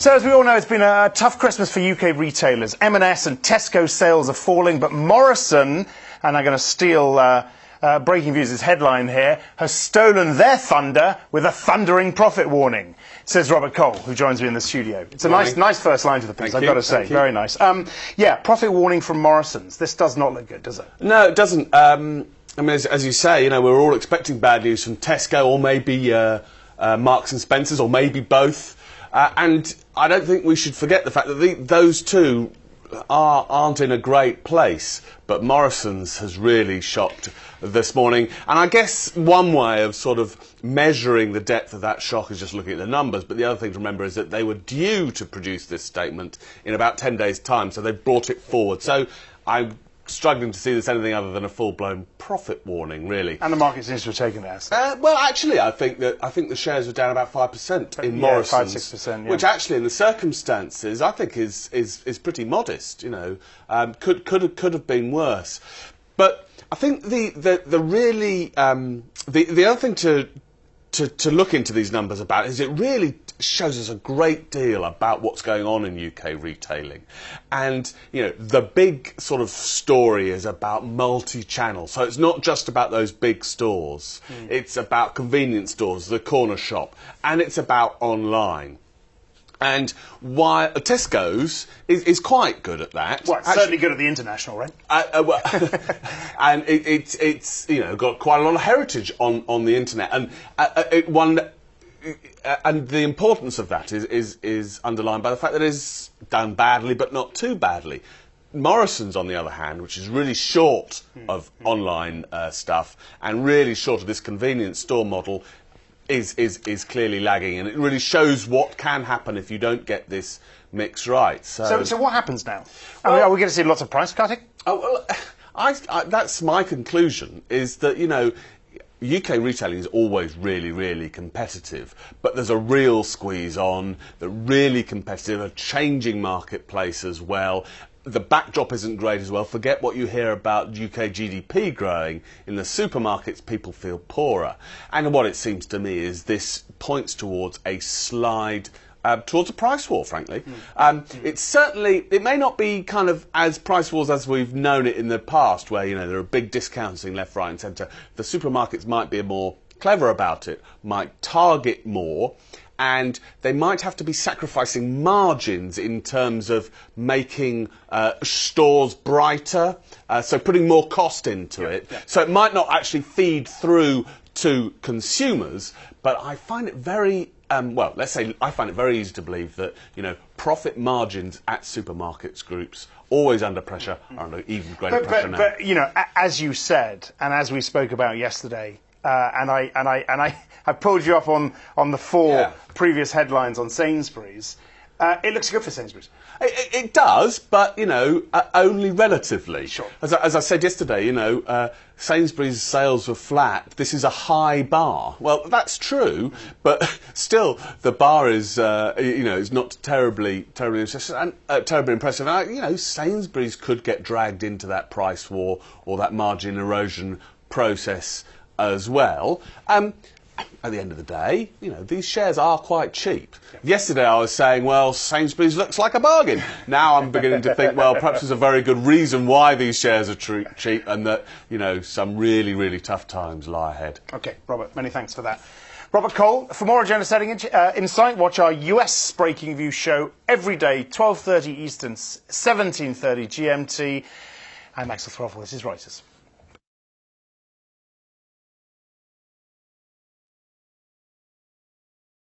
So, as we all know, it's been a tough Christmas for UK retailers. M&S and Tesco sales are falling, but Morrison, and I'm going to steal Breakingviews' headline here, has stolen their thunder with a thundering profit warning, says Robert Cole, who joins me in the studio. It's a nice first line to the piece, I've got to say. Very nice. Yeah, profit warning from Morrisons. This does not look good, does it? No, it doesn't. I mean, as you say, we're all expecting bad news from Tesco, or maybe Marks and Spencer's, or maybe both. And I don't think we should forget the fact that those two aren't in a great place. But Morrisons has really shocked this morning. And I guess one way of sort of measuring the depth of that shock is just looking at the numbers. But the other thing to remember is that they were due to produce this statement in about 10 days' time, so they brought it forward. So I'm struggling to see this anything other than a full-blown profit warning, really. And the market seems to have taken that. Well, actually, I think the shares were down about 5% in Morrisons, 5-6%, yeah. which actually, in the circumstances, I think is pretty modest. Could have been worse. But I think the other thing to look into these numbers about is it really shows us a great deal about what's going on in UK retailing. And, the big sort of story is about multi-channel. So it's not just about those big stores. It's about convenience stores, the corner shop, and it's about online. And while Tesco's is quite good at that. Well, it's certainly good at the international, right? And it's got quite a lot of heritage on the internet, and and the importance of that is underlined by the fact that it's done badly, but not too badly. Morrisons, on the other hand, which is really short of online stuff and really short of this convenience store model, is clearly lagging, and it really shows what can happen if you don't get this mix right. So what happens now? Are we going to see lots of price cutting? Oh, well, that's my conclusion, is that, UK retailing is always really, really competitive, but there's a real squeeze on, the really competitive, a changing marketplace as well. The backdrop isn't great as well. Forget what you hear about UK GDP growing. In the supermarkets, people feel poorer. And what it seems to me is this points towards a slide towards a price war, frankly. It may not be kind of as price wars as we've known it in the past, where, there are big discounting left, right and centre. The supermarkets might be more clever about it, might target more, and they might have to be sacrificing margins in terms of making stores brighter, so putting more cost into it. So it might not actually feed through to consumers, but I find it very I find it very easy to believe that, profit margins at supermarkets groups, always under pressure, are under even greater pressure now. But, as you said, and as we spoke about yesterday, and I pulled you up on the four previous headlines on Sainsbury's. It looks good for Sainsbury's. It does, but, only relatively. Sure. As I said yesterday, Sainsbury's sales were flat. This is a high bar. Well, that's true, but still, the bar is, is not terribly impressive. And, Sainsbury's could get dragged into that price war or that margin erosion process as well. At the end of the day, these shares are quite cheap. Yesterday I was saying, well, Sainsbury's looks like a bargain. Now I'm beginning to think, well, perhaps there's a very good reason why these shares are cheap, and that, some really, really tough times lie ahead. OK, Robert, many thanks for that. Robert Cole, for more agenda setting insight, watch our US Breaking View show every day, 12:30 Eastern, 17:30 GMT. I'm Axel Throttle, this is Reuters.